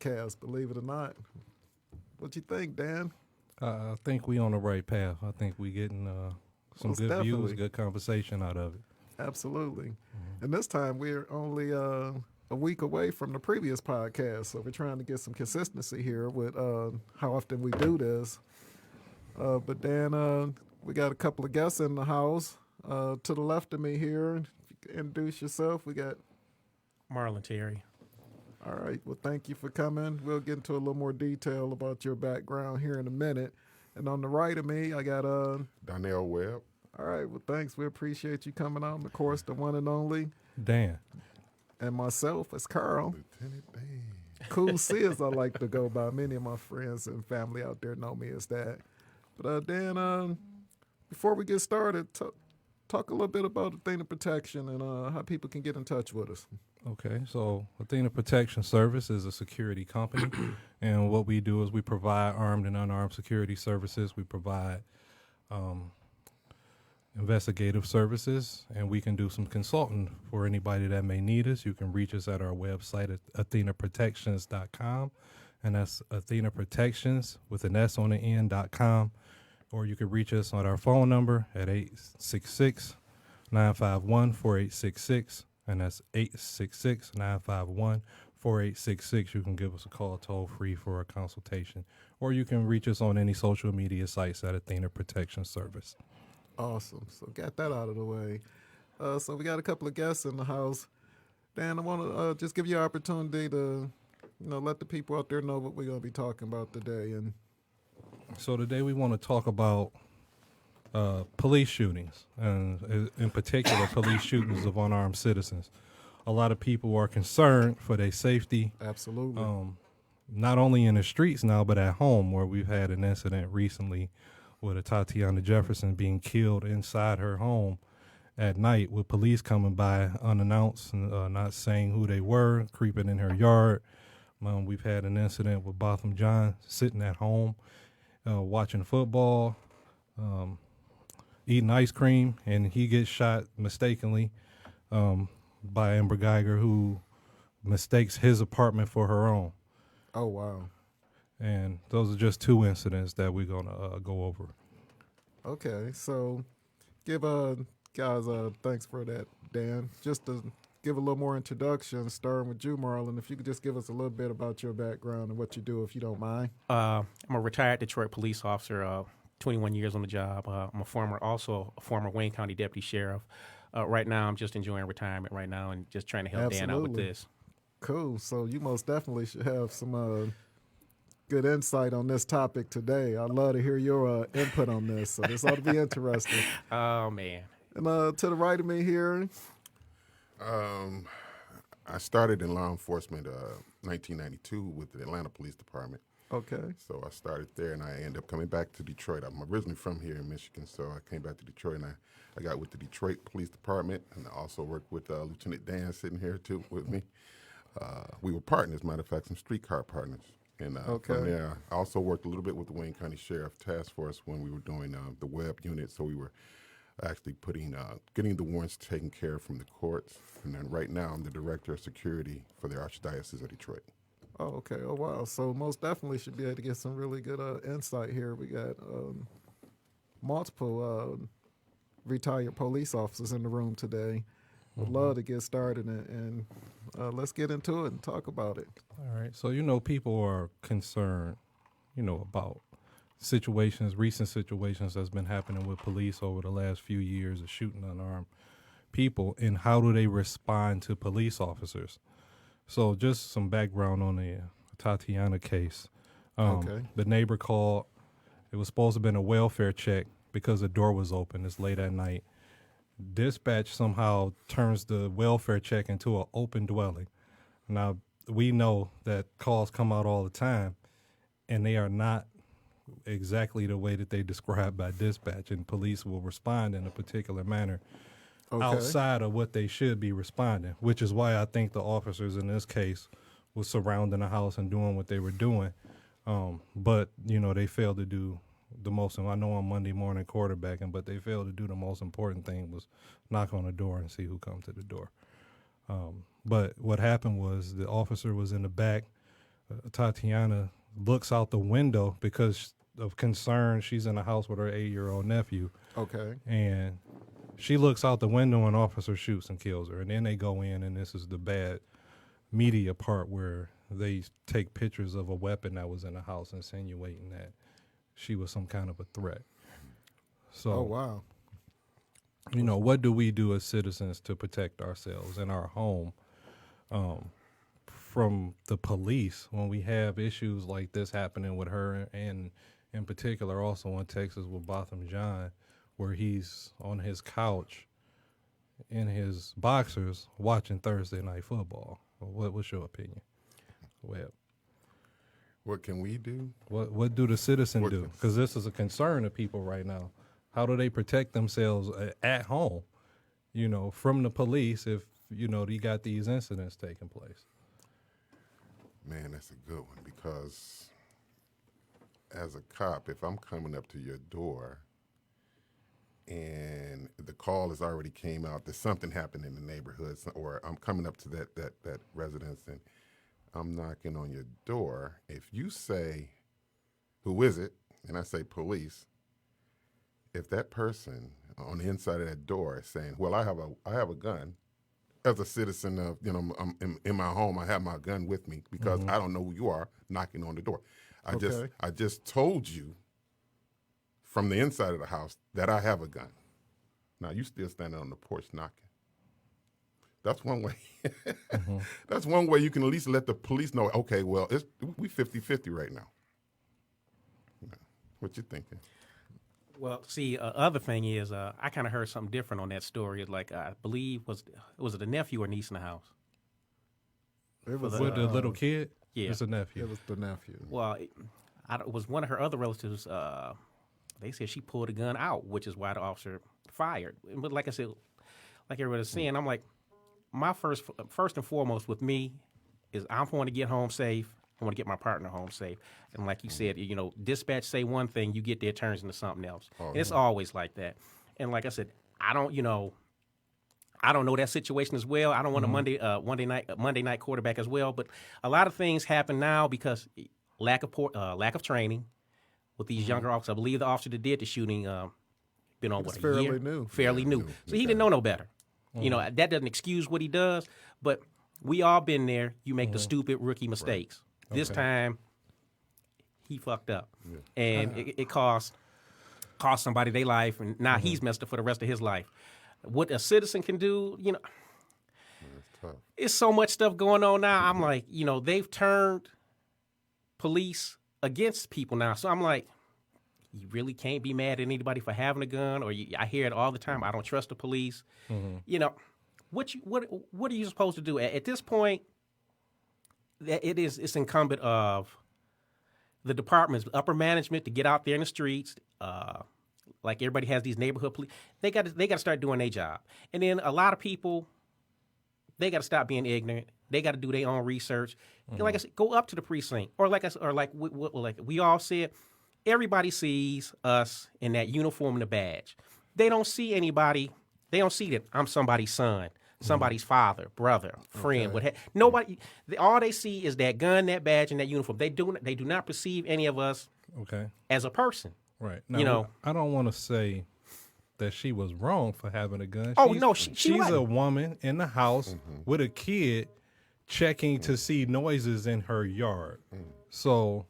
Podcast, believe it or not. What you think, Dan? I think we on the right path. I think we getting some Most good definitely. views, good conversation out of it. Absolutely. And this time we're only a week away from the previous podcast, so we're trying to get some consistency here with how often we do this. But Dan, we got a couple of guests in the house. To the left of me here, if you can introduce yourself. We got Marlon Terry. All right. Well, thank you for coming. We'll get into a little more detail about your background here in a minute. And on the right of me, I got Donnell Webb. All right. Well, thanks. We appreciate you coming on. Of course, the one and only. Dan. And myself is Carl. Lieutenant Dan. Cool C, as I like to go by. Many of my friends and family out there know me as that. But Dan, before we get started, talk a little bit about Athena Protection and how people can get in touch with us. Okay, so Athena Protection Service is a security company, and what we do is we provide armed and unarmed security services. We provide investigative services, and we can do some consulting for anybody that may need us. You can reach us at our website at athenaprotections.com, and that's Athena Protections with an S on the end.com, or you can reach us on our phone number at 866-951-4866. And that's 866-951-4866. You can give us a call toll free for a consultation. Or you can reach us on any social media sites at Athena Protection Service. Awesome. So got that out of the way. So we got a couple of guests in the house. Dan, I want to just give you an opportunity to, let the people out there know what we're going to be talking about today. And so today we want to talk about police shootings, and in particular, police shootings of unarmed citizens. A lot of people are concerned for their safety. Absolutely. Not only in the streets now, but at home, where we've had an incident recently with a Tatiana Jefferson being killed inside her home at night with police coming by unannounced, not saying who they were, creeping in her yard. We've had an incident with Botham John sitting at home watching football, eating ice cream, and he gets shot mistakenly by Amber Geiger, who mistakes his apartment for her own. Oh, wow. And those are just two incidents that we're going to go over. Okay, so give guys thanks for that, Dan. Just to give a little more introduction, starting with you, Marlon, if you could just give us a little bit about your background and what you do, if you don't mind. I'm a retired Detroit police officer, 21 years on the job. I'm also a former Wayne County deputy sheriff. Right now, I'm just enjoying retirement right now and just trying to help Dan out with this. Cool. So you most definitely should have some good insight on this topic today. I'd love to hear your input on this. So this ought to be interesting. Oh, man. And to the right of me here. I started in law enforcement 1992 with the Atlanta Police Department. Okay. So I started there, and I ended up coming back to Detroit. I'm originally from here in Michigan, so I came back to Detroit, and I got with the Detroit Police Department, and I also worked with Lieutenant Dan sitting here, too, with me. We were partners, matter of fact, some streetcar partners. And from there, I also worked a little bit with the Wayne County Sheriff Task Force when we were doing the web unit, so we were actually getting the warrants taken care of from the courts. And then right now, I'm the Director of Security for the Archdiocese of Detroit. Oh, okay. Oh, wow. So most definitely should be able to get some really good insight here. We got multiple retired police officers in the room today. Would love to get started and let's get into it and talk about it. All right. So, people are concerned, about recent situations that's been happening with police over the last few years of shooting unarmed people, and how do they respond to police officers? So just some background on the Tatiana case. Okay. The neighbor called. It was supposed to have been a welfare check because the door was open. It's late at night. Dispatch somehow turns the welfare check into an open dwelling. Now, we know that calls come out all the time, and they are not exactly the way that they described by dispatch, and police will respond in a particular manner outside of what they should be responding, which is why I think the officers in this case were surrounding the house and doing what they were doing. But, they failed to do the most, and I know I'm Monday morning quarterbacking, but they failed to do the most important thing, was knock on the door and see who come to the door. But what happened was the officer was in the back Tatiana looks out the window because of concern. She's in the house with her 8-year-old nephew. Okay. And she looks out the window and an officer shoots and kills her. And then they go in, and this is the bad media part where they take pictures of a weapon that was in the house, insinuating that she was some kind of a threat. So, Oh, wow. you know, what do we do as citizens to protect ourselves and our home from the police when we have issues like this happening with her, and in particular also in Texas with Botham Jean, where he's on his couch in his boxers watching Thursday Night Football? What's your opinion? Well, What can we do? what do the citizen What do? can- Because this is a concern of people right now. How do they protect themselves at home, you know, from the police if, you know, you got these incidents taking place? Man, that's a good one, because as a cop, if I'm coming up to your door and the call has already came out that something happened in the neighborhood, or I'm coming up to that residence and I'm knocking on your door, if you say, "Who is it?" and I say police, if that person on the inside of that door is saying, "Well, I have a gun," as a citizen of, you know, I'm in my home, I have my gun with me because I don't know who you are knocking on the door. I just told you from the inside of the house that I have a gun. Now you still standing on the porch knocking. That's one way. That's one way you can at least let the police know, okay, well, we 50-50 right now. What you thinking? Well, see, other thing is, I kind of heard something different on that story. Like, I believe was it a nephew or niece in the house? It was With the little kid? Yeah. It's a nephew. It was the nephew. Well, it was one of her other relatives. They said she pulled a gun out, which is why the officer fired. But like I said, like everybody was saying, I'm like, my first and foremost with me is I want to get home safe. I want to get my partner home safe. And like you said, you know, dispatch say one thing, you get there, it turns into something else. And it's always like that. And like I said, I don't know that situation as well. I don't want a Monday night quarterback as well. But a lot of things happen now because lack of training with these younger officers. I believe the officer that did the shooting been on was a fairly year? new. Fairly Yeah, new. new. So he didn't know no better. You know, that doesn't excuse what he does, but we all been there. You make the stupid rookie mistakes. This time, he fucked up, and it cost somebody their life, and now he's messed up for the rest of his life. What a citizen can do, you know, That's tough. it's so much stuff going on now. I'm like, you know, they've turned police against people now. So I'm like, you really can't be mad at anybody for having a gun, or I hear it all the time. I don't trust the police. You know, what are you supposed to do at this point? It's incumbent of the department's upper management to get out there in the streets. Like everybody has these neighborhood police. They got to start doing their job. And then a lot of people, they got to stop being ignorant. They got to do their own research. And like I said, go up to the precinct, or like we all said, everybody sees us in that uniform and the badge. They don't see anybody. They don't see that I'm somebody's son, somebody's father, brother, friend. Nobody. All they see is that gun, that badge, and that uniform. They do not perceive any of us as a person. Right. Now, You know, I don't want to say that she was wrong for having a gun. Oh, no, she she's wasn't. a woman in the house with a kid checking to see noises in her yard. So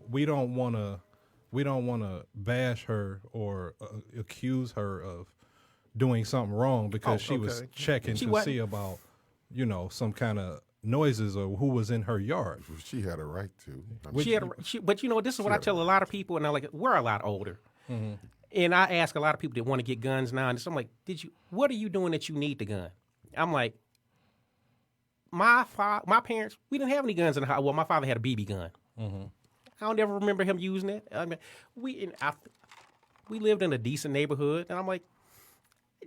we don't want to bash her or accuse her of doing something wrong because she was checking She to wasn't. see about, you know, some kind of noises or who was in her yard. She had a right to. But you know, this is what I tell a lot of people, and they're like, we're a lot older. And I ask a lot of people that want to get guns now, and I'm like, what are you doing that you need the gun? I'm like, my parents, we didn't have any guns in the house. Well, my father had a BB gun. I don't ever remember him using it. I mean, we lived in a decent neighborhood, and I'm like,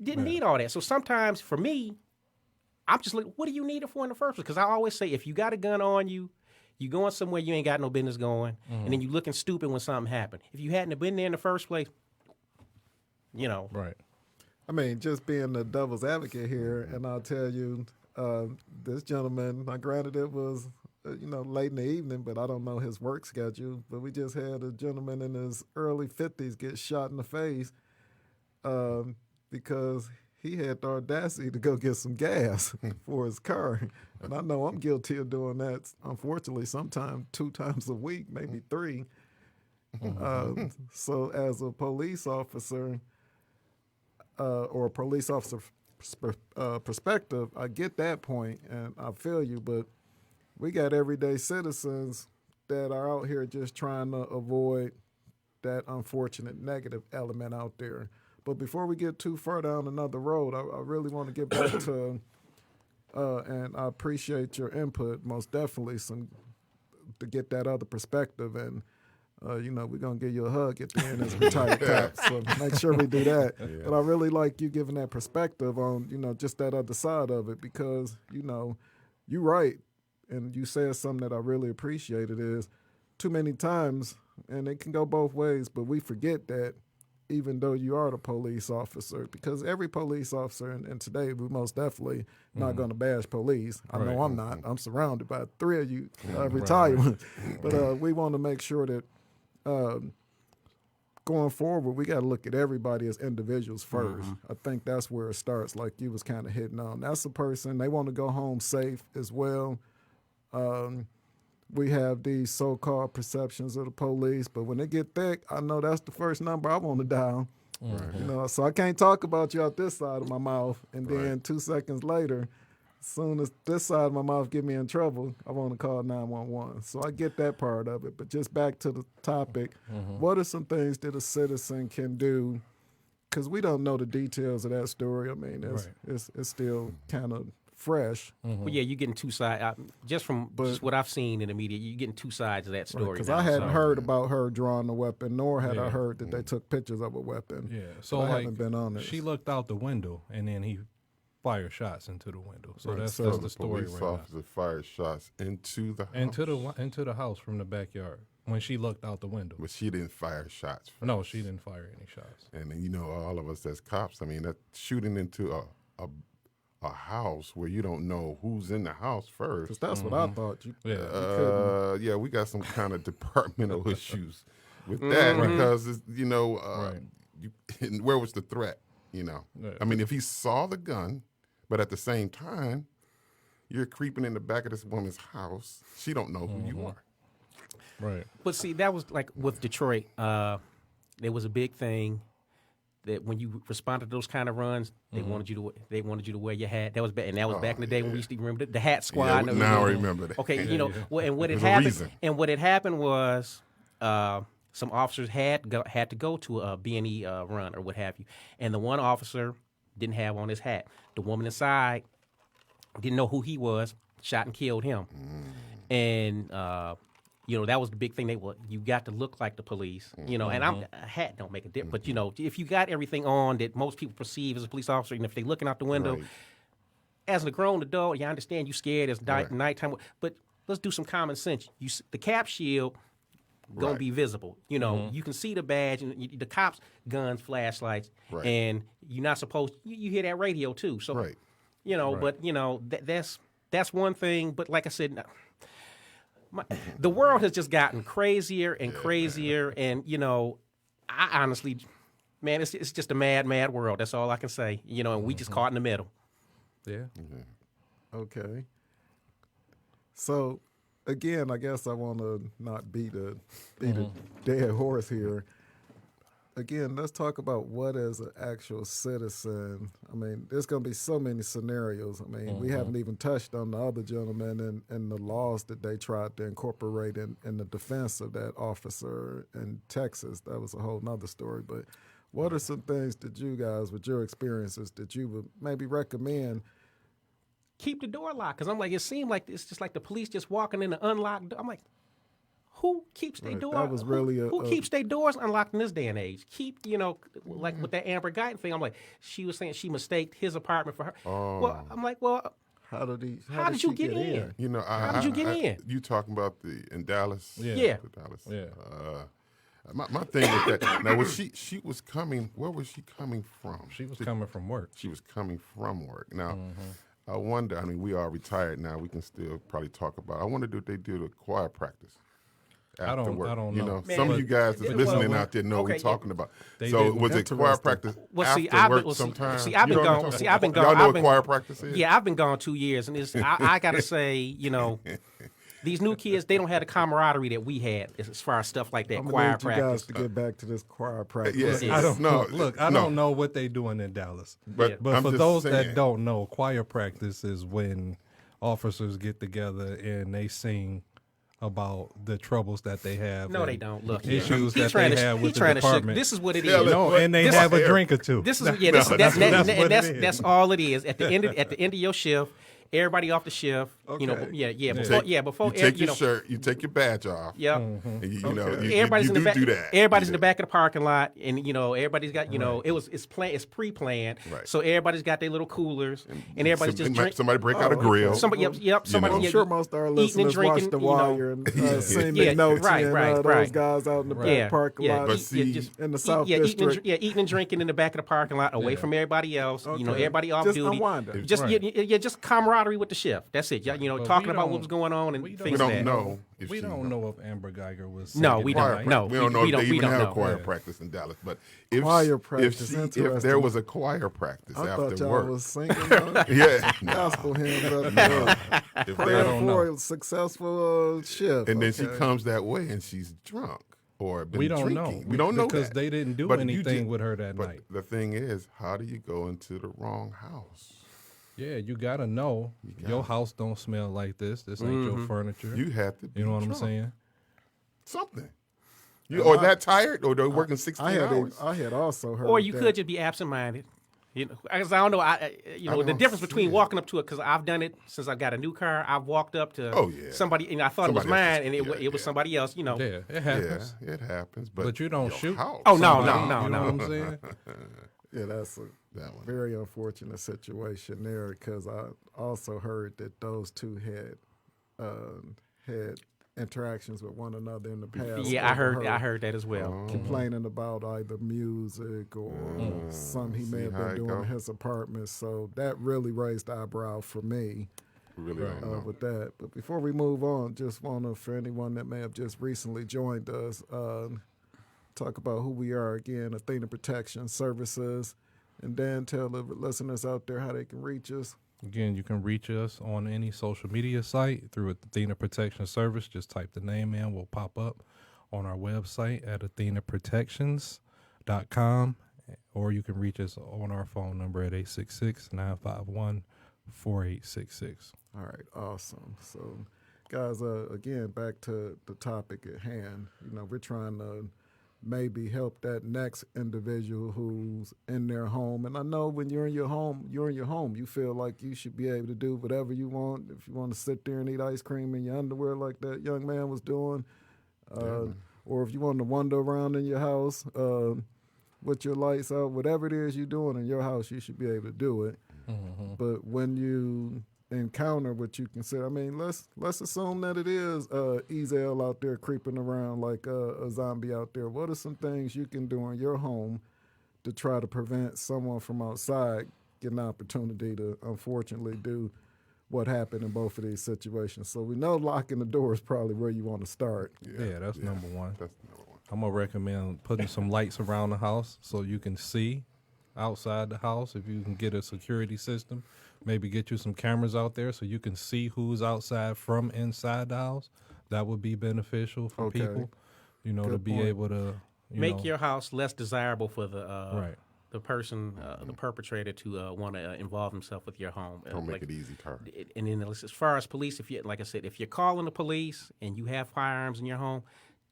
didn't need all that. So sometimes for me, I'm just like, what do you need it for in the first place? Because I always say, if you got a gun on you, you going somewhere you ain't got no business going, and then you looking stupid when something happened. If you hadn't have been there in the first place, you know. Right. I mean, just being the devil's advocate here, and I'll tell you, this gentleman, granted it was late in the evening, but I don't know his work schedule. But we just had a gentleman in his early 50s get shot in the face because he had the audacity to go get some gas for his car. And I know I'm guilty of doing that, unfortunately, sometimes 2 times a week, maybe 3. So as a police officer or a police officer perspective, I get that point and I feel you, but we got everyday citizens that are out here just trying to avoid that unfortunate negative element out there. But before we get too far down another road, I really want to get back to, and I appreciate your input, most definitely, to get that other perspective. And, we're going to give you a hug at the end as retired cops, so make sure we do that. Yeah. But I really like you giving that perspective on, just that other side of it because, you're right. And you said something that I really appreciated is too many times, and it can go both ways, but we forget that even though you are the police officer, because every police officer, and today we're most definitely not going to bash police. I know I'm not. I'm surrounded by 3 of you retired. But we want to make sure that going forward, we got to look at everybody as individuals first. I think that's where it starts, like you was kind of hitting on. That's the person, they want to go home safe as well. We have these so-called perceptions of the police, but when they get thick, I know that's the first number I want to dial. Right. So I can't talk about you out this side of my mouth, and then 2 seconds later, as soon as this side of my mouth get me in trouble, I want to call 911. So I get that part of it, but just back to the topic, what are some things that a citizen can do? Because we don't know the details of that story. I mean, it's still kind of fresh. Well, yeah, you're getting 2 sides. Just from just what I've seen in the media, you're getting 2 sides of that story. Because I hadn't heard about her drawing the weapon, nor had I heard that they took pictures of a weapon. Yeah, so I haven't been on it. She looked out the window, and then he fired shots into the window. So that's the story. Police officer fired shots into the house. Into the house from the backyard when she looked out the window. But she didn't fire shots first. No, she didn't fire any shots. And all of us as cops, I mean, that shooting into a house where you don't know who's in the house first. Because that's what I thought. We got some kind of departmental issues with that because where was the threat? I mean, if he saw the gun, but at the same time, you're creeping in the back of this woman's house. She don't know who you are. Right. But see, that was like with Detroit. There was a big thing that when you responded to those kind of runs, they wanted you to wear your hat. That was back, and that was back in the day when we used to remember the hat squad. Yeah, now I remember that. Okay, well, and what had happened was some officers had to go to a B&E run or what have you, and the one officer didn't have on his hat. The woman inside didn't know who he was, shot and killed him, and. That was the big thing. You got to look like the police, and a hat don't make a difference. But, if you got everything on that most people perceive as a police officer, and if they're looking out the window, as a grown adult, you understand you're scared. It's nighttime. But let's do some common sense. The cap shield going to be visible. You can see the badge and the cops' guns, flashlights, and you're not supposed you hear that radio too. So, but, that's one thing. But like I said, the world has just gotten crazier and crazier, and I honestly, man, it's just a mad world. That's all I can say. And we just caught in the middle. Yeah. Okay. So, again, I guess I want to not beat a dead horse here. Again, let's talk about what is an actual citizen. I mean, there's going to be so many scenarios. I mean, we haven't even touched on the other gentleman and the laws that they tried to incorporate in the defense of that officer in Texas. That was a whole nother story. But what are some things that you guys, with your experiences, that you would maybe recommend? Keep the door locked. Because I'm like, it seemed like it's just like the police just walking in the unlocked door. I'm like, who keeps their door? That was really who keeps their doors unlocked in this day and age? Like with that Amber Guyton thing, I'm like, she was saying she mistaked his apartment for her. Oh. Well, I'm like, well, how did you get in? How did you get in? You talking about in Dallas? Yeah. Dallas. Yeah. My thing with that. Now, she was coming? Where was she coming from? She was coming from work. She was coming from work. Now, I wonder. I mean, we are retired now. We can still probably talk about. I wonder if they do the choir practice. After work. I don't You know. know, Man, some of you guys that's listening out there know what we're talking about. They So didn't- was it choir Interesting. practice Well, after see, I've work been- sometime? see, I've You been know what gone- I'm see, talking I've been about? gone- Y'all know I've what been- choir practice is? Yeah, I've been gone 2 years, and I gotta say, these new kids, they don't have the camaraderie that we had as far as stuff like that, I'm gonna choir need you guys practice. to get back to this choir practice. Yeah. I don't No, look. I no. don't know what they doing in Dallas, But but I'm for just those saying. that don't know, choir practice is when officers get together and they sing about the troubles that they have. No, and they don't. Look, issues he that trying they to, have he with the trying to shoot. department. This is what it is. Yeah, No, and they This- have a drink or two. This is No, yeah. This, no, that's that's what it that's is. that's all it is. At the end of your shift, everybody off the shift. Okay. Before you take you your know, shirt, you take your badge off. Yep. And you Everybody's you in the back. do that. Everybody's in Yeah. the back of the parking lot, and everybody's got it's pre-planned. Right. So everybody's got their little coolers, and everybody's just drinking. Somebody break out a grill. Somebody, yep. Somebody, I'm yeah, sure most of our eating and listeners watch drinking, The you know. Wire and seen Yeah, the notes right, and right, those right. guys out in the back Yeah, parking yeah, lot But eat- see, just in the eat- South yeah, District. eating and drinking in the back of the parking lot, away from everybody else. Okay. Everybody off Just duty. unwinding. Just Right. just camaraderie with the shift. That's it. But Talking we about don't- what was going on and we don't- we things don't like that. know. If We she don't know if Amber Geiger was. No, singing we that don't. night. No, We don't know we if don't- they we even don't have know. choir Yeah. practice in Dallas. But if Choir if practice, if interesting. there was a choir practice I after thought y'all work, was singing yeah, gospel hymns up there. if Praying there- don't for know. a successful shift. and then she Okay. comes that way and she's drunk or been We don't drinking. know. We don't know because that. they didn't do But you anything did- with her that But night. the thing is, how do you go into the wrong house? Yeah, you gotta know your house don't smell like this. This ain't your furniture. You have to. Be You know what I'm drunk. saying? Something. You or that tired, or they're working 16 hours. I had also heard Or you that. could just be absent-minded. Because I don't know. The don't difference see between it. walking up to it. Because I've done it since I got a new car. I've walked up to Oh, yeah. somebody, and I thought it was Somebody else's- mine, and it was yeah. somebody else. Yeah, it Yeah, happens. it happens. But, But you don't your shoot. house, Oh, no, Somebody, no, you know no. what I'm saying? Yeah, that's a That one. very unfortunate situation there because I also heard that those two had interactions with one another in the past. Yeah, I over heard. her I heard that as well. complaining about either music or something he may See have how been it doing go? in his apartment. So that really raised the eyebrow for me We really don't know. with that. But before we move on, just want to, for anyone that may have just recently joined us, talk about who we are again, Athena Protection Services. And then tell the listeners out there how they can reach us. Again, you can reach us on any social media site through Athena Protection Service. Just type the name in. We'll pop up on our website at athenaprotections.com. Or you can reach us on our phone number at 866-951-4866. All right, awesome. So, guys, again, back to the topic at hand. We're trying to maybe help that next individual who's in their home. And I know when you're in your home, you feel like you should be able to do whatever you want. If you want to sit there and eat ice cream in your underwear like that young man was doing, or if you want to wander around in your house with your lights out, whatever it is you're doing in your house, you should be able to do it. But when you encounter what you consider, let's assume that it is Ezel out there creeping around like a zombie out there. What are some things you can do in your home to try to prevent someone from outside getting an opportunity to unfortunately do what happened in both of these situations? So we know locking the door is probably where you want to start. Yeah, that's number one. That's number one. I'm going to recommend putting some lights around the house so you can see outside the house. If you can get a security system, maybe get you some cameras out there so you can see who's outside from inside the house. That would be beneficial for Okay. people, to Good be point. able to Make your house less desirable for the Right. the person, the perpetrator, to want to involve himself with your home. Don't make it easy target. And then as far as police, if you, like I said, if you're calling the police and you have firearms in your home,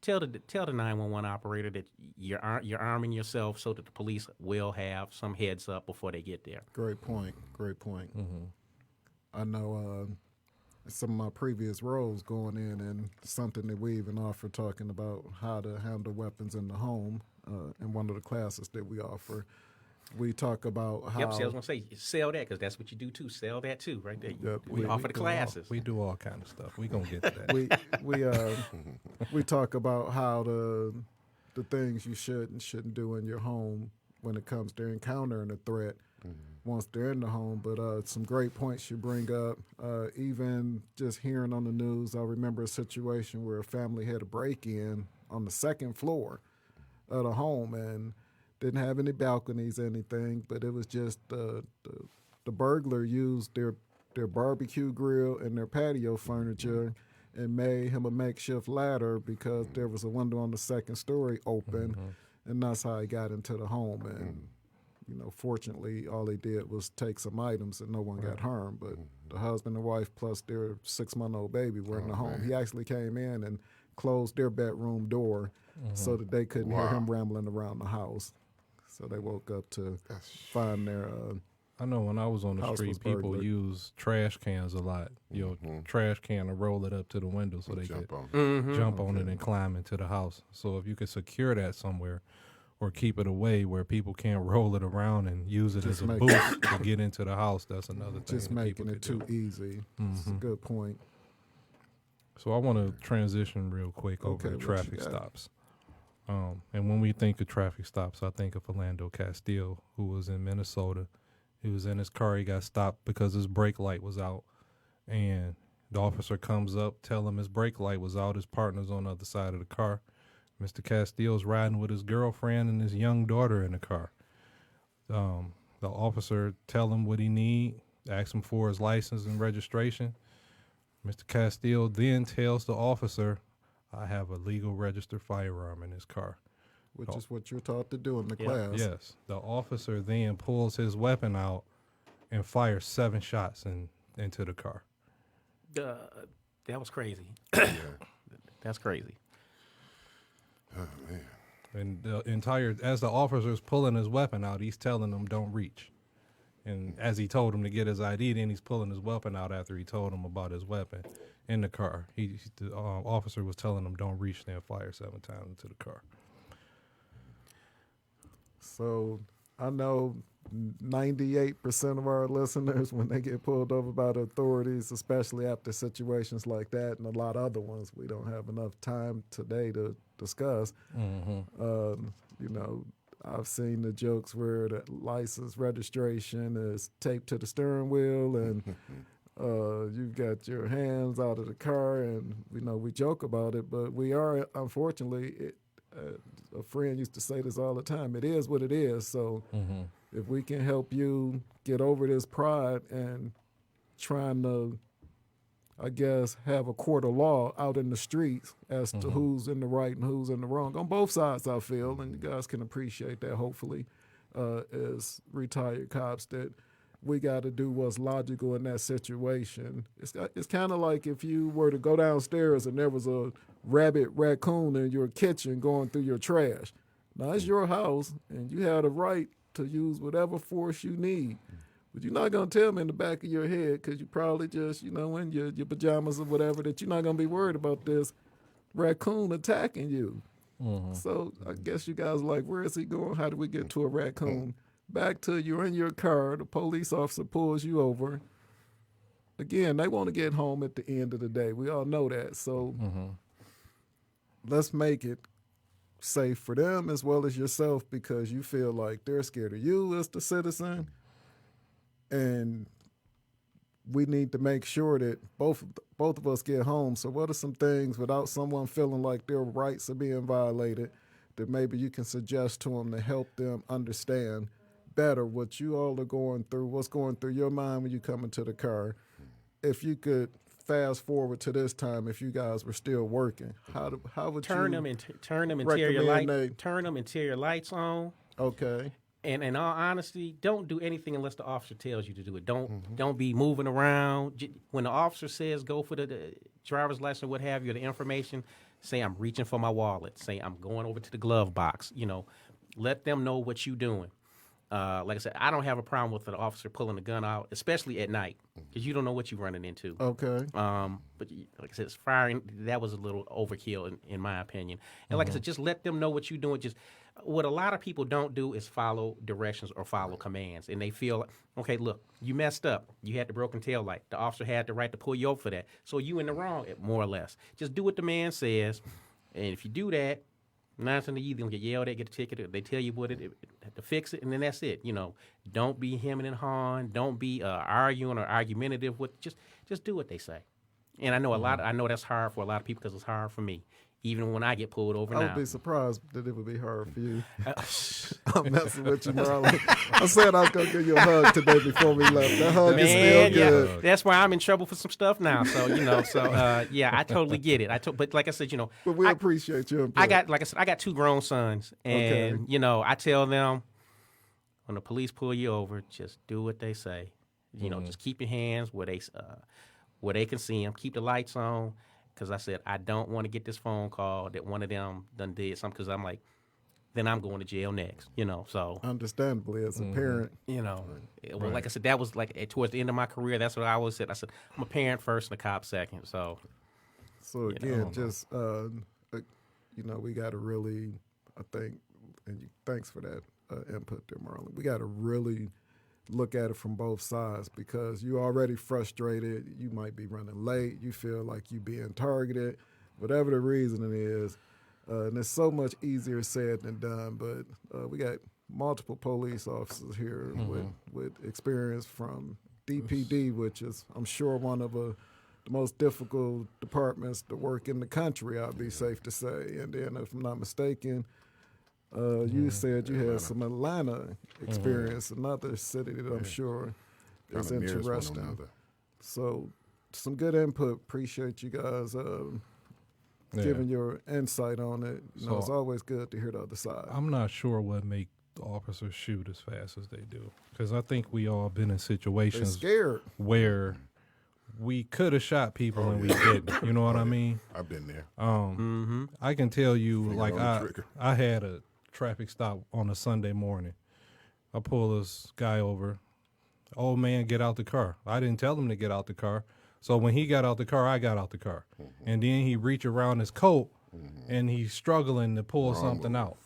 tell the 911 operator that you're arming yourself so that the police will have some heads up before they get there. Great point. I know some of my previous roles going in and something that we even offer talking about how to handle weapons in the home in one of the classes that we offer. We talk about how... Yep, see, I was going to say, sell that because that's what you do too. Sell that too, right there. Yep, We offer the classes. We do all kind of stuff. We going to get to that. we talk about how the things you should and shouldn't do in your home when it comes to encountering a threat. once they're in the home. But some great points you bring up. Even just hearing on the news, I remember a situation where a family had a break-in on the second floor of the home and didn't have any balconies, anything, but it was just the burglar used their barbecue grill and their patio furniture and made him a makeshift ladder because there was a window on the second story open, and that's how he got into the home. And fortunately, all they did was take some items and no one got harmed. But the husband and wife plus their 6-month-old baby were in the home. He actually came in and closed their bedroom door so that they couldn't hear him rambling around the house. So they woke up to find their I know when I was on the house street, was people burglared. use trash cans a lot. Trash can and roll it up to the window so they Jump could on. jump on it and climb into the house. So if you could secure that somewhere or keep it away where people can't roll it around and use it Just as a make boost to get into the house, that's another thing. just that making people it could too easy. It's a good point. So I want to transition real quick over Okay, to what you traffic got? stops. And when we think of traffic stops, I think of Philando Castile, who was in Minnesota. He was in his car. He got stopped because his brake light was out. And the officer comes up, tell him his brake light was out. His partner's on the other side of the car. Mr. Castile's riding with his girlfriend and his young daughter in the car. The officer tell him what he need, ask him for his license and registration. Mr. Castile then tells the officer, I have a legal registered firearm in his car. Which is what you're taught to do in the class. Yes. The officer then pulls his weapon out and fires 7 shots into the car. That was crazy. Yeah. That's crazy. Oh, man. And as the officer's pulling his weapon out, he's telling them don't reach. And as he told him to get his ID, then he's pulling his weapon out after he told him about his weapon in the car. The officer was telling him don't reach, then fire 7 times into the car. So I know 98% of our listeners, when they get pulled over by the authorities, especially after situations like that and a lot of other ones we don't have enough time today to discuss, I've seen the jokes where the license registration is taped to the steering wheel and you've got your hands out of the car, and we joke about it, but we are, unfortunately, a friend used to say this all the time, it is what it is. So if we can help you get over this pride and trying to, I guess, have a court of law out in the streets as to who's in the right and who's in the wrong on both sides, I feel, and you guys can appreciate that, hopefully, as retired cops, that we got to do what's logical in that situation. It's kind of like if you were to go downstairs and there was a rabid raccoon in your kitchen going through your trash. Now, it's your house, and you have the right to use whatever force you need. But you're not going to tell me in the back of your head, because you probably just, in your pajamas or whatever, that you're not going to be worried about this raccoon attacking you. So I guess you guys are like, where is he going? How do we get to a raccoon? Back to you're in your car, the police officer pulls you over. Again, they want to get home at the end of the day. We all know that. So let's make it safe for them as well as yourself, because you feel like they're scared of you as the citizen. And we need to make sure that both of us get home. So what are some things, without someone feeling like their rights are being violated, that maybe you can suggest to them to help them understand better what you all are going through, what's going through your mind when you come into the car? If you could fast forward to this time, if you guys were still working, how would Turn you them interior recommend turn them interior lights on. Okay. And in all honesty, don't do anything unless the officer tells you to do it. Don't be moving around. When the officer says go for the driver's license or what have you, the information, say I'm reaching for my wallet. Say I'm going over to the glove box. Let them know what you're doing. Like I said, I don't have a problem with an officer pulling a gun out, especially at night, because you don't know what you're running into. Okay. But like I said, firing, that was a little overkill in my opinion. And like I said, just let them know what you're doing. Just what a lot of people don't do is follow directions or follow commands. And they feel, okay, look, you messed up. You had the broken tail light. The officer had the right to pull you over for that. So you in the wrong, more or less. Just do what the man says. And if you do that, 9 times you don't get yelled at, get a ticket. They tell you what it to fix it, and then that's it. Don't be hemming and hawing. Don't be arguing or argumentative with. Just do what they say. And I know I know that's hard for a lot of people because it's hard for me. Even when I get pulled over I now. would be surprised that it would be hard for you. I'm messing with you, Marlon. I said I was going to give you a hug today before we left. That hug is still good. Yeah, that's why I'm in trouble for some stuff now. So, yeah, I totally get it. But like I said, But we appreciate your input. I got 2 grown sons. And, I tell them, when the police pull you over, just do what they say. Just keep your hands where they can see them. Keep the lights on. Because I said, I don't want to get this phone call that one of them done did something. Because I'm like, then I'm going to jail next, so. Understandably, as a parent. Well, like I said, that was like towards the end of my career. That's what I always said. I said, I'm a parent first and a cop second. So again, we got to really, I think, and thanks for that input there, Marlon. We got to really look at it from both sides because you're already frustrated. You might be running late. You feel like you're being targeted, whatever the reason it is. And it's so much easier said than done. But we got multiple police officers here with experience from DPD, which is, I'm sure, one of the most difficult departments to work in the country, I'd be safe to say. And then, if I'm not mistaken, you said you had some Atlanta experience, another city that I'm sure is interesting. So, some good input. Appreciate you guys giving your insight on it. It's always good to hear the other side. I'm not sure what make the officers shoot as fast as they do, because I think we all been in situations where we could have shot people and we didn't. You know what I mean? I've been there. I can tell you, I had a traffic stop on a Sunday morning. I pull this guy over. Old man, get out the car. I didn't tell him to get out the car. So when he got out the car, I got out the car. And then he reached around his coat and he's struggling to pull something out.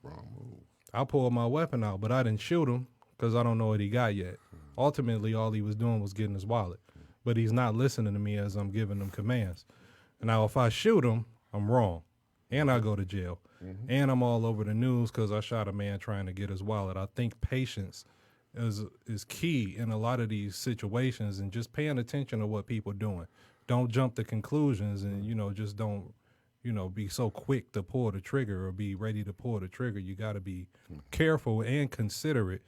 Wrong move. I pulled my weapon out, but I didn't shoot him because I don't know what he got yet. Ultimately, all he was doing was getting his wallet. But he's not listening to me as I'm giving him commands. Now, if I shoot him, I'm wrong. And I go to jail. And I'm all over the news because I shot a man trying to get his wallet. I think patience is key in a lot of these situations, and just paying attention to what people are doing. Don't jump to conclusions and, just don't, be so quick to pull the trigger or be ready to pull the trigger. You got to be careful and considerate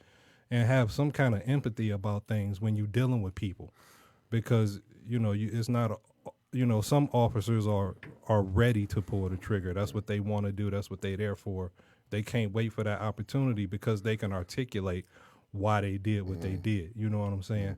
and have some kind of empathy about things when you're dealing with people. Because, it's not, some officers are ready to pull the trigger. That's what they want to do. That's what they're there for. They can't wait for that opportunity because they can articulate why they did what they did. You know what I'm saying?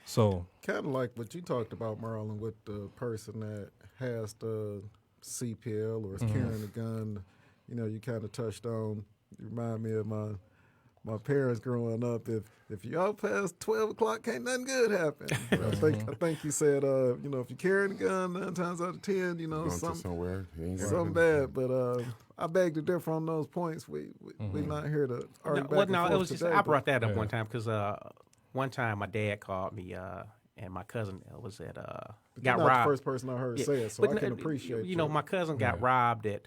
So kind of like what you talked about, Marlon, with the person that has the CPL or is carrying a gun. You kind of touched on. You remind me of my parents growing up. If you out past 12 o'clock, can't nothing good happen. I think you said, if you're carrying a gun 9 times out of 10, something bad. But I beg to differ on those points. We're not here to argue back and forth it was today, just I brought that up one time because one time my dad called me and my cousin was got robbed. Not the first person I heard say it, so I can appreciate. My cousin got robbed at.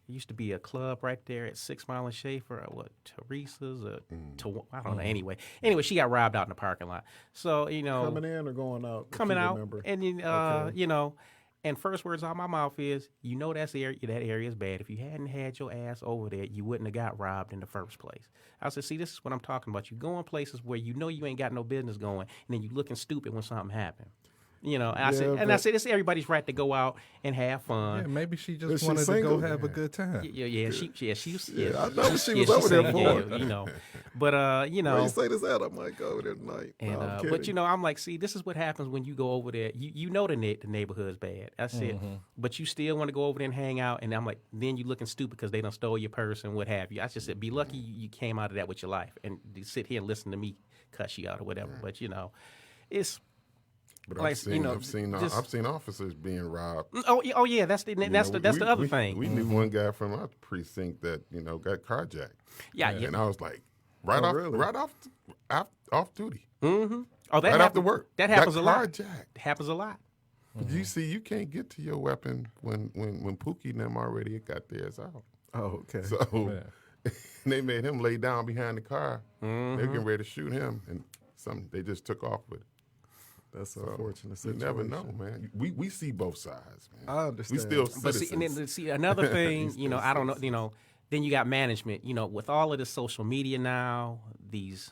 It used to be a club right there at 6 Mile and Schaefer, Teresa's, I don't know. Anyway, she got robbed out in the parking lot. So coming in or going out. Coming out, and then and first words out of my mouth is, that area is bad. If you hadn't had your ass over there, you wouldn't have got robbed in the first place. I said, see, this is what I'm talking about. You go in places where you ain't got no business going, and then you looking stupid when something happened. I said, it's everybody's right to go out and have fun. Yeah, maybe she just wanted to go have a good time. I know she was over there for it. But when you say this out, I might go over there tonight. And, but I'm like, see, this is what happens when you go over there. The neighborhood's bad. I said, but you still want to go over there and hang out. And I'm like, then you looking stupid because they done stole your purse and what have you. I just said, be lucky you came out of that with your life and sit here and listen to me cuss you out or whatever. But it's. But I've seen officers being robbed. Oh yeah, that's the other thing. We knew one guy from our precinct that got carjacked. Yeah, and I was like, right off duty. Mm-hmm. Oh, that right after work. That happens a lot. Carjacked. Happens a lot. But you see, you can't get to your weapon when Pookie and them already got theirs out. Oh, okay. So Yeah. they made him lay down behind the car. They're getting ready to shoot him, and they just took off with it. That's an So unfortunate you situation. never know, man. We see both sides, man. I understand. We still But citizens. see, and then see another thing, Still I don't know, citizens. then you got management. With all of this social media now, these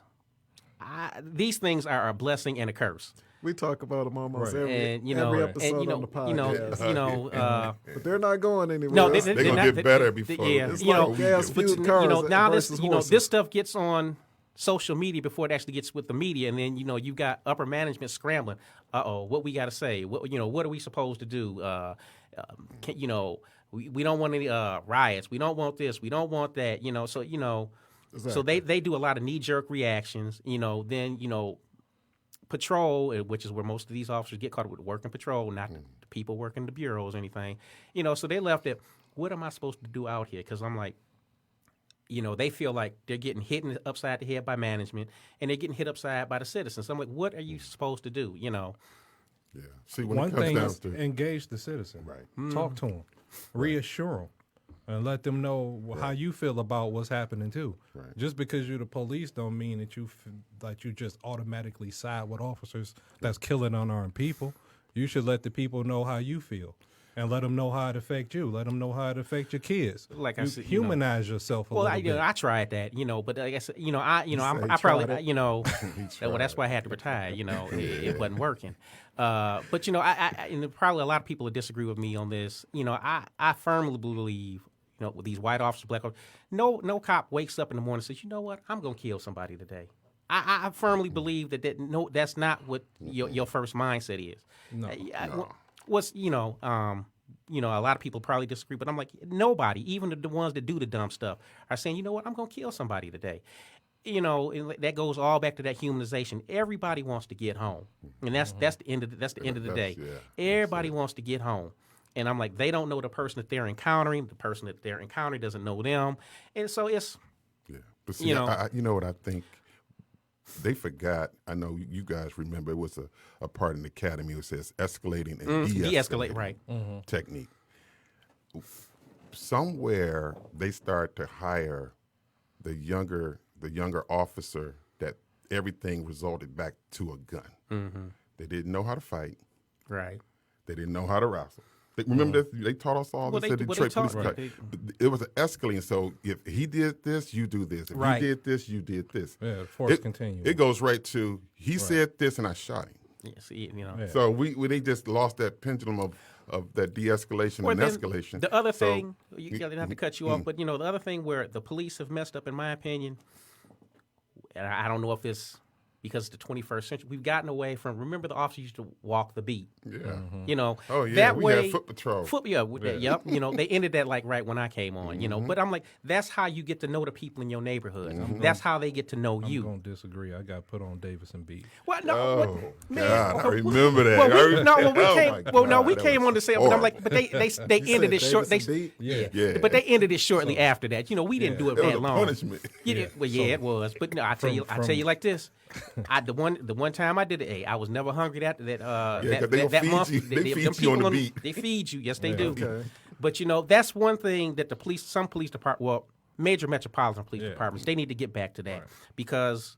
things are a blessing and a curse. We talk about them almost Right. every And episode on the podcast. But they're not going anywhere. No, They're gonna get better before. Yeah, It's you know, like gas but fueled cars now versus horses. this stuff gets on social media before it actually gets with the media, and then you've got upper management scrambling. What we got to say? What are we supposed to do? We don't want any riots. We don't want this. We don't want that. So so they do a lot of knee jerk reactions. Then patrol, which is where most of these officers get caught with working patrol, not the people working the bureaus or anything. So they left it. What am I supposed to do out here? Because I'm like, they feel like they're getting hit upside the head by management, and they're getting hit upside by the citizens. So I'm like, what are you supposed to do? Yeah. See, when One it comes thing down is to engage the citizen. Right. Talk to them, reassure them, and let them know how you feel about what's happening too. Right. Just because you're the police don't mean that you just automatically side with officers that's killing unarmed people. You should let the people know how you feel. And let them know how it affect you. Let them know how it affect your kids. Like I you said, humanize yourself a Well, little bit. I tried that, but I guess I said I probably tried it. well, that's why I had to retire. It wasn't working. But I and probably a lot of people will disagree with me on this. I firmly believe with these white officers, black officers, no cop wakes up in the morning and says, you know what, I'm gonna kill somebody today. I firmly believe that's not what your first mindset is. No. What's a lot of people probably disagree, but I'm like, nobody, even the ones that do the dumb stuff, are saying, you know what, I'm gonna kill somebody today. And that goes all back to that humanization. Everybody wants to get home, and that's the end of the day. Yeah, Everybody wants to get home, and I'm like, they don't know the person that they're encountering. The person that they're encountering doesn't know them, and so it's But see, you know what I think. They forgot. I know you guys remember it was a part in the academy that says escalating and de-escalating right. technique. Somewhere they start to hire the younger officer that everything resulted back to a gun. They didn't know how to fight. Right. They didn't know how to wrestle. Remember that they taught us all Well, this they- at well, Detroit they taught- Police. right. It was an escalating. So if he did this, you do this. If Right. he did this, you did this. Yeah, force continuum. It goes right to he said this and I shot him. Yeah, see, Yeah. So they just lost that pendulum of that de-escalation Well, and then escalation. The other So, thing, you didn't have to cut you off, but the other thing where the police have messed up, in my opinion, and I don't know if it's because the 21st century, we've gotten away from. Remember, the officers used to walk the beat. Yeah. Oh, yeah, that we way, had foot patrol. Yep. They ended that like right when I came on. But I'm like, that's how you get to know the people in your neighborhood. That's how they get to know I'm you. going to disagree. I got put on Davidson beat. What? No, Oh, man. God, I remember that. We came on to say, but I'm like, but they ended it short. They, Davidson beat? Yeah. But they ended it shortly after that. We didn't do it It was that a long. punishment. It was. But no, I tell you like this. The one time I did it, I was never hungry that 'cause they that feed month. you. They feed you on the beat. They feed you. Yes, they do. Okay. But that's one thing that some police department, well, major metropolitan police departments, they need to get back to that because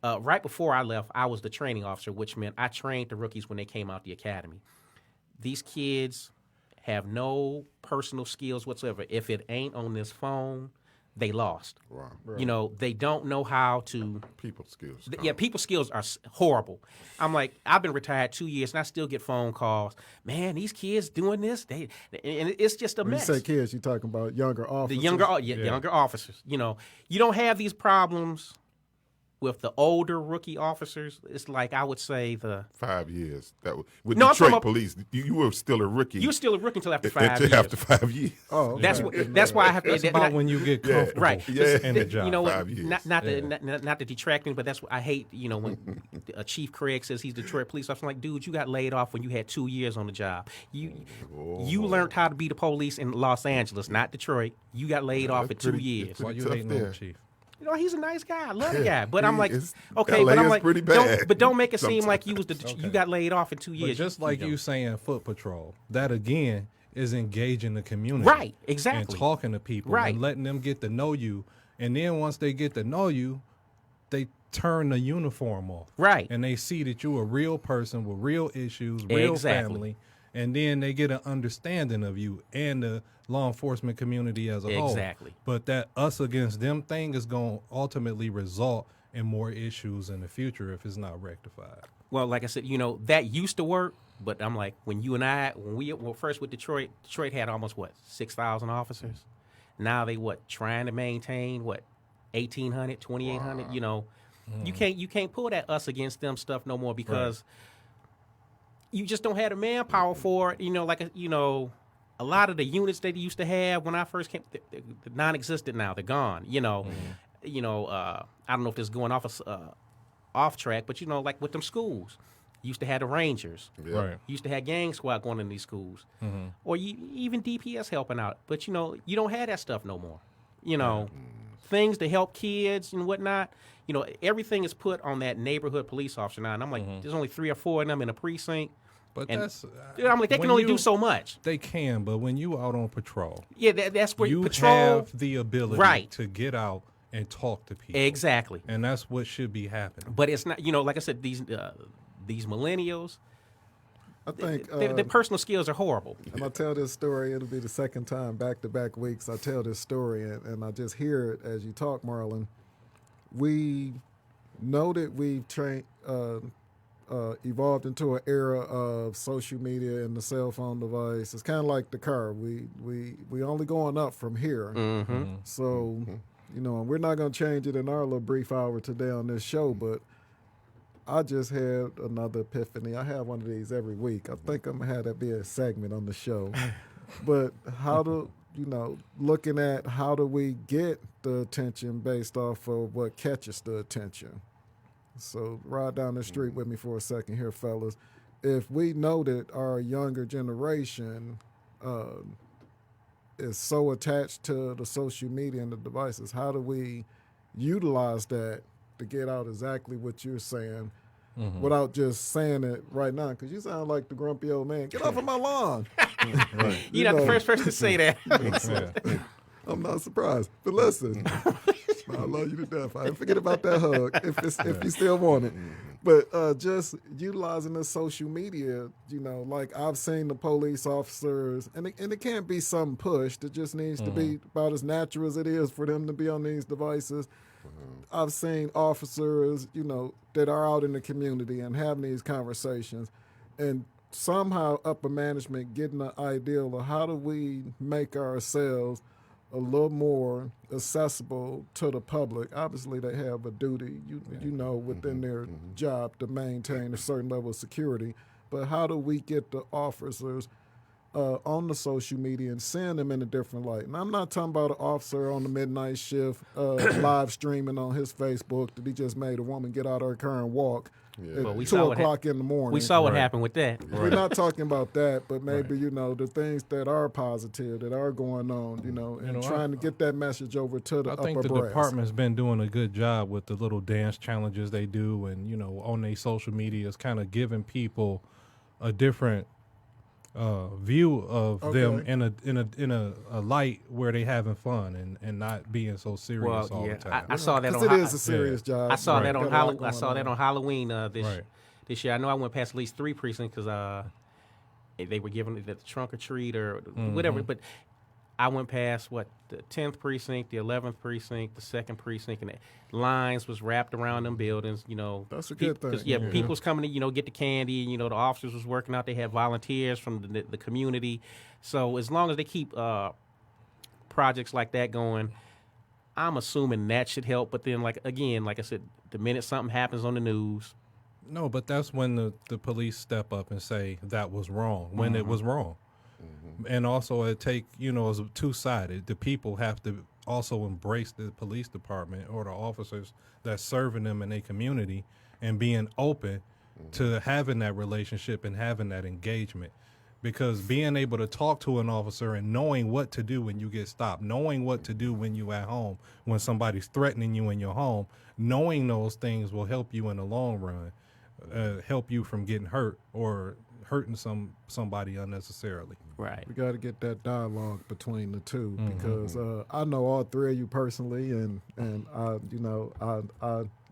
right before I left, I was the training officer, which meant I trained the rookies when they came out the academy. These kids have no personal skills whatsoever. If it ain't on this phone, they lost. Wow. They don't know how to. People skills. People skills are horrible. I'm like, I've been retired 2 years and I still get phone calls. Man, these kids doing this, and it's just a When you mess. say kids, you're talking about younger officers. The younger officers. You don't have these problems with the older rookie officers. It's like I would say 5 years. With No, I'm talking Detroit about- police, you were still a rookie. you were still a rookie until after 5 until years. after 5 years. Oh, okay. That's why I have to. That's about when you get comfortable Right. in the job. You know what? 5 years. Not to detract me, but that's what I hate. When Chief Craig says he's Detroit police officer, I'm like, dude, you got laid off when you had 2 years on the job. You learned how to be the police in Los Angeles, not Detroit. You got laid off at 2 years. Why you tough hating on there. the chief? He's a nice guy. I love the guy, but I'm like, LA but I'm is like, pretty bad don't make it seem sometimes. like you got laid off in 2 But years. just like you saying foot patrol, that again is engaging the community. Right, exactly. And talking to people Right. and letting them get to know you. And then once they get to know you, they turn the uniform off. Right. And they see that you're a real person with real issues, real Exactly. family. And then they get an understanding of you and the law enforcement community as a whole. Exactly. But that us against them thing is going to ultimately result in more issues in the future if it's not rectified. Well, like I said, that used to work, but I'm like, when we were first with Detroit had almost 6,000 officers. Now they trying to maintain 1,800, 2,800. You can't pull that us against them stuff no more because you just don't have the manpower for it. A lot of the units that they used to have when I first came, they're non-existent now. They're gone. I don't know if this is going off track, but like with them schools, you used to have the Rangers. Yeah. Right. You used to have gang squad going in these schools, or even DPS helping out. But you don't have that stuff no more. Things to help kids and whatnot. Everything is put on that neighborhood police officer now. And I'm like, there's only 3 or 4 of them in a precinct. But And that's I'm like, they can only do so much. They can, but when you out on patrol, Yeah, that's where you patrol. have the ability Right. to get out and talk to people. Exactly. And that's what should be happening. But it's not. Like I said, these millennials, I think, their personal skills are horrible. and I tell this story, it'll be the second time back-to-back weeks I tell this story, and I just hear it as you talk, Marlon. We know that we've evolved into an era of social media and the cell phone device. It's kind of like the car. We only going up from here. So, and we're not going to change it in our little brief hour today on this show, but I just had another epiphany. I have one of these every week. I think I'm going to have that be a segment on the show. But looking at how do we get the attention based off of what catches the attention. So ride down the street with me for a second here, fellas. If we know that our younger generation is so attached to the social media and the devices, how do we utilize that to get out exactly what you're saying without just saying it right now? Because you sound like the grumpy old man. Get off of my lawn. You're not the first person to say that. Yeah. I'm not surprised. But listen, I love you to death. I forget about that hug if you still want it. But just utilizing the social media, like I've seen the police officers, and it can't be something pushed. It just needs to be about as natural as it is for them to be on these devices. I've seen officers, that are out in the community and having these conversations, and somehow upper management getting the ideal of how do we make ourselves a little more accessible to the public. Obviously, they have a duty, within their job to maintain a certain level of security. But how do we get the officers on the social media and seeing them in a different light? And I'm not talking about an officer on the midnight shift live streaming on his Facebook that he just made a woman get out of her car and walk at Well, we 2 saw what o'clock in the morning. We saw what Right. happened with that. We're not talking about that, but maybe, the things that are positive, that are going on, and trying to get that message over to the I upper think the brass. department's been doing a good job with the little dance challenges they do, and on their social media is kind of giving people a different view of them in a light where they having fun and not being so serious all the time. I saw that on. Because it is a serious job. I saw that on Got a lot Halloween. I going saw that on Halloween Right. this year. I know I went past at least 3 precincts because they were giving it the trunk or treat or whatever. But I went past the 10th precinct, the 11th precinct, the 2nd precinct, and the lines was wrapped around them buildings. That's a good thing. 'Cause, people's coming to get the candy. The officers was working out. They had volunteers from the community. So as long as they keep projects like that going, I'm assuming that should help. But then, like I said, the minute something happens on the news, No, but that's when the police step up and say that was wrong, when it was wrong. And also it take, it's two-sided. The people have to also embrace the police department or the officers that's serving them in their community and being open to having that relationship and having that engagement. Because being able to talk to an officer and knowing what to do when you get stopped, knowing what to do when you at home, when somebody's threatening you in your home, knowing those things will help you in the long run, help you from getting hurt or hurting somebody unnecessarily. Right. We got to get that dialogue between the two because I know all three of you personally, and I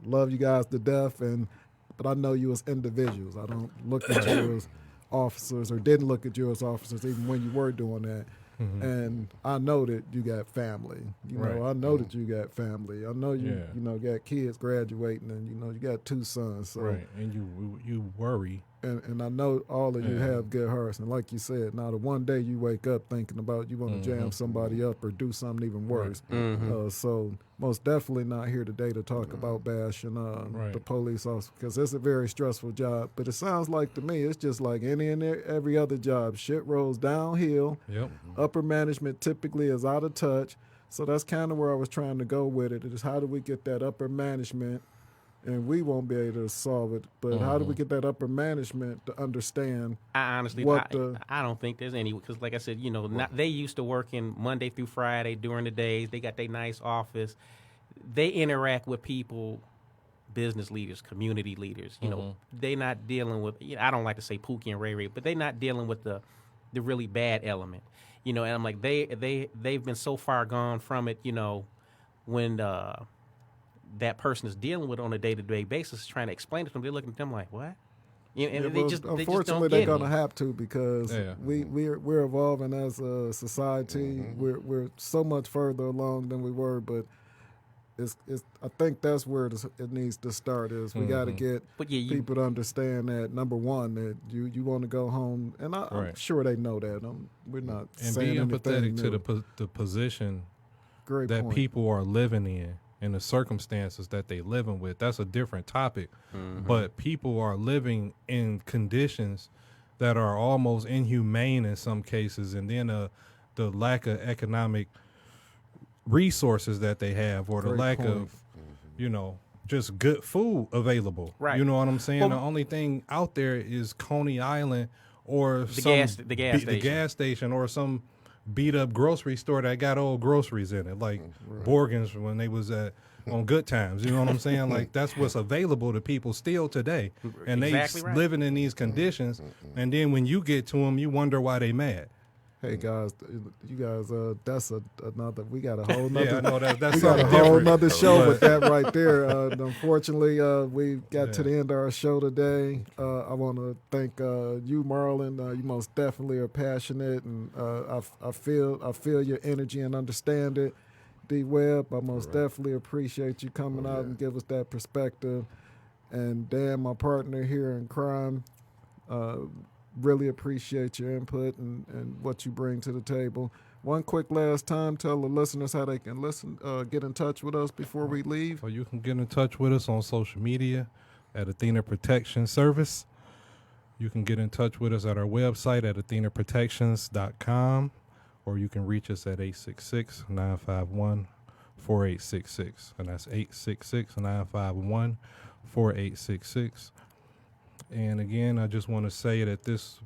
love you guys to death, but I know you as individuals. I don't look at you as officers, or didn't look at you as officers, even when you were doing that. And I know that you got family. I know that you got family. I know you got kids graduating, and you got 2 sons. So. Right, and you worry. And I know all of you have good hearts. And like you said, now the one day you wake up thinking about you want to jam somebody up or do something even worse. So most definitely not here today to talk about bashing the police officer, because it's a very stressful job. But it sounds like to me it's just like any and every other job. Shit rolls downhill. Yep. Upper management typically is out of touch. So that's kind of where I was trying to go with it. Is how do we get that upper management? And we won't be able to solve it, but how do we get that upper management to understand? I honestly, I don't think there's any, because like I said, they used to working Monday through Friday during the days. They got their nice office. They interact with people, business leaders, community leaders. They not dealing with. I don't like to say Pookie and Ray Ray, but they not dealing with the really bad element. And I'm like they've been so far gone from it. When that person is dealing with on a day-to-day basis, trying to explain it to them, they're looking at them like, what? Unfortunately, they're going to have to, because we're evolving as a society. We're so much further along than we were, but I think that's where it needs to start. Is we got to get people to understand that, number one, that you want to go home, and I'm sure they know that. We're not and saying be empathetic to the position that people are living in. And the circumstances that they living with, that's a different topic. But people are living in conditions that are almost inhumane in some cases, and then the lack of economic resources that they have, or the lack of, just good food available. Right. You know what I'm saying? Well, the only thing out there is Coney Island or the gas station, or some beat up grocery store that got old groceries in it, like Borgans when they was on Good Times. You know what I'm saying? Like, that's what's available to people still today, and they living in these conditions. And then when you get to them, you wonder why they mad. Hey guys, you guys, that's another. We got a whole nother. Yeah, I know that's we got a whole nother show with that right there. Unfortunately, we got to the end of our show today. I want to thank you, Marlon. You most definitely are passionate, and I feel your energy and understand it. D Webb, I most definitely appreciate you coming out and give us that perspective. And Dan, my partner here in crime. Really appreciate your input and what you bring to the table. One quick last time, tell the listeners how they can get in touch with us before we leave. Well, you can get in touch with us on social media at Athena Protection Service. You can get in touch with us at our website at athenaprotections.com, or you can reach us at 866-951-4866, and that's 866-951-4866. And again, I just want to say that this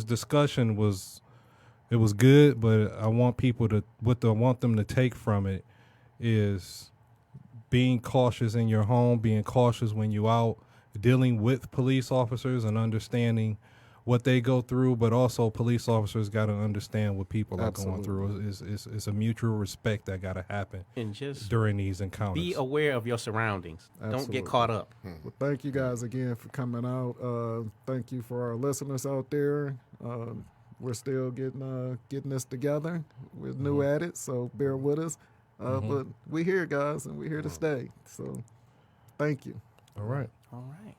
discussion was good, but I want people to want them to take from it is being cautious in your home, being cautious when you're out dealing with police officers, and understanding what they go through, but also police officers got to understand what people are going through. It's a mutual respect that got to happen, and just during these encounters. Be aware of your surroundings. Don't get caught up. Well, thank you guys again for coming out. Thank you for our listeners out there. We're still getting this together. We're new at it, so bear with us. But we're here, guys, and we're here to stay. So thank you. All right. All right.